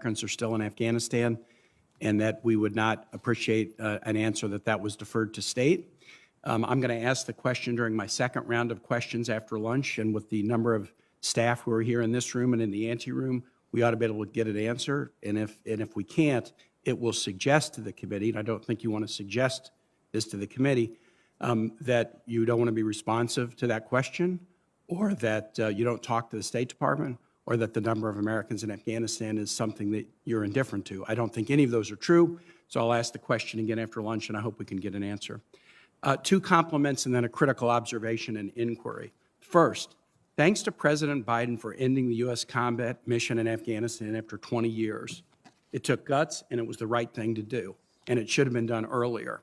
Americans are still in Afghanistan, and that we would not appreciate an answer that was deferred to state. I'm going to ask the question during my second round of questions after lunch, and with the number of staff who are here in this room and in the anteroom, we ought to be able to get an answer. And if we can't, it will suggest to the committee, and I don't think you want to suggest this to the committee, that you don't want to be responsive to that question, or that you don't talk to the State Department, or that the number of Americans in Afghanistan is something that you're indifferent to. I don't think any of those are true, so I'll ask the question again after lunch, and I hope we can get an answer. Two compliments and then a critical observation and inquiry. First, thanks to President Biden for ending the U.S. combat mission in Afghanistan after 20 years. It took guts, and it was the right thing to do, and it should have been done earlier.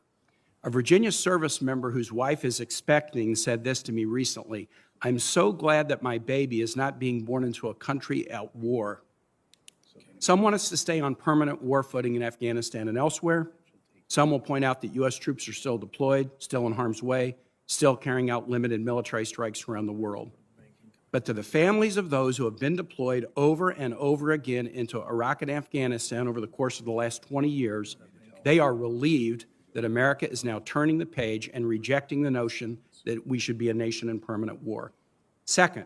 A Virginia service member whose wife is expecting said this to me recently: "I'm so glad that my baby is not being born into a country at war." Some want us to stay on permanent war footing in Afghanistan and elsewhere. Some will point out that U.S. troops are still deployed, still in harm's way, still carrying out limited military strikes around the world. But to the families of those who have been deployed over and over again into Iraq and Afghanistan over the course of the last 20 years, they are relieved that America is now turning the page and rejecting the notion that we should be a nation in permanent war. Second,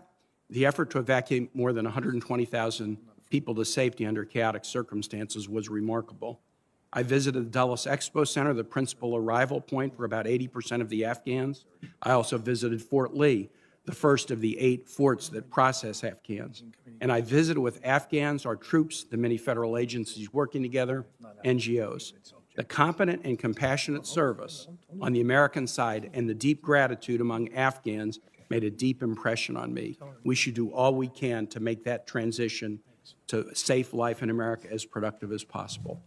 the effort to evacuate more than 120,000 people to safety under chaotic circumstances was remarkable. I visited the Dulles Expo Center, the principal arrival point for about 80% of the Afghans. I also visited Fort Lee, the first of the 8 forts that process Afghans. And I visited with Afghans, our troops, the many federal agencies working together, NGOs. The competent and compassionate service on the American side and the deep gratitude among Afghans made a deep impression on me. We should do all we can to make that transition to a safe life in America as productive as possible.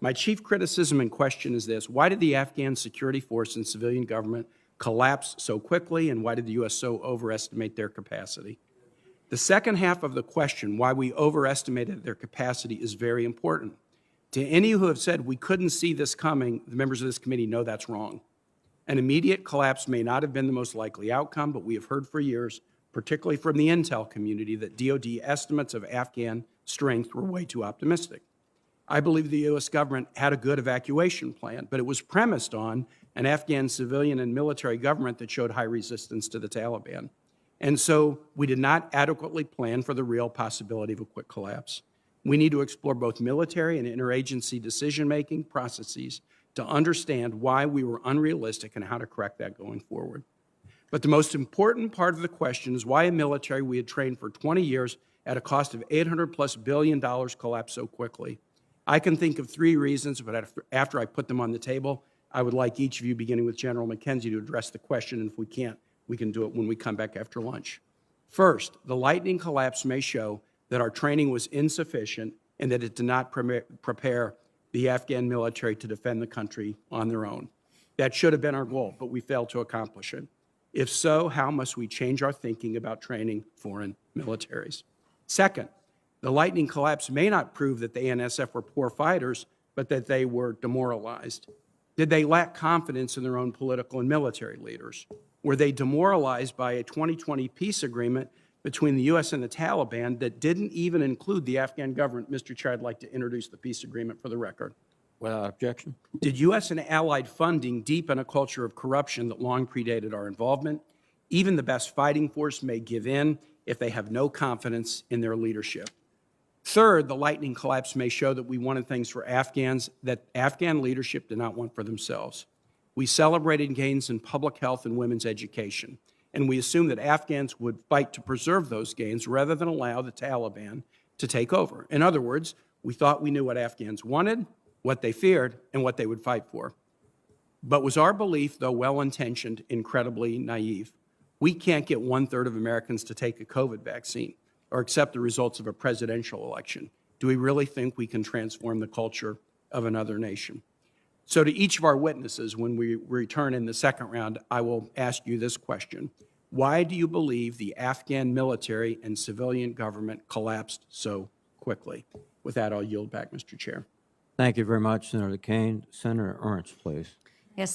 My chief criticism and question is this: why did the Afghan security force and civilian government collapse so quickly, and why did the U.S. so overestimate their capacity? The second half of the question, why we overestimated their capacity, is very important. To any who have said we couldn't see this coming, the members of this committee know that's wrong. An immediate collapse may not have been the most likely outcome, but we have heard for years, particularly from the intel community, that DoD estimates of Afghan strength were way too optimistic. I believe the U.S. government had a good evacuation plan, but it was premised on an Afghan civilian and military government that showed high resistance to the Taliban. And so we did not adequately plan for the real possibility of a quick collapse. We need to explore both military and interagency decision-making processes to understand why we were unrealistic and how to correct that going forward. But the most important part of the question is why a military we had trained for 20 years at a cost of $800+ billion collapsed so quickly. I can think of 3 reasons, but after I put them on the table, I would like each of you, beginning with General McKenzie, to address the question, and if we can't, we can do it when we come back after lunch. First, the lightning collapse may show that our training was insufficient and that it did not prepare the Afghan military to defend the country on their own. That should have been our goal, but we failed to accomplish it. If so, how must we change our thinking about training foreign militaries? Second, the lightning collapse may not prove that the ANSF were poor fighters, but that they were demoralized. Did they lack confidence in their own political and military leaders? Were they demoralized by a 2020 peace agreement between the U.S. and the Taliban that didn't even include the Afghan government? Mr. Chair, I'd like to introduce the peace agreement for the record. Without objection. Did U.S. and allied funding deepen a culture of corruption that long predated our involvement? Even the best fighting force may give in if they have no confidence in their leadership. Third, the lightning collapse may show that we wanted things for Afghans that Afghan leadership did not want for themselves. We celebrated gains in public health and women's education, and we assumed that Afghans would fight to preserve those gains rather than allow the Taliban to take over. In other words, we thought we knew what Afghans wanted, what they feared, and what they would fight for. But was our belief, though well-intentioned, incredibly naive? We can't get 1/3 of Americans to take a COVID vaccine or accept the results of a presidential election. Do we really think we can transform the culture of another nation? So to each of our witnesses, when we return in the second round, I will ask you this question: why do you believe the Afghan military and civilian government collapsed so quickly? With that, I'll yield back, Mr. Chair. Thank you very much, Senator Kaine. Senator Ernst, please. Yes.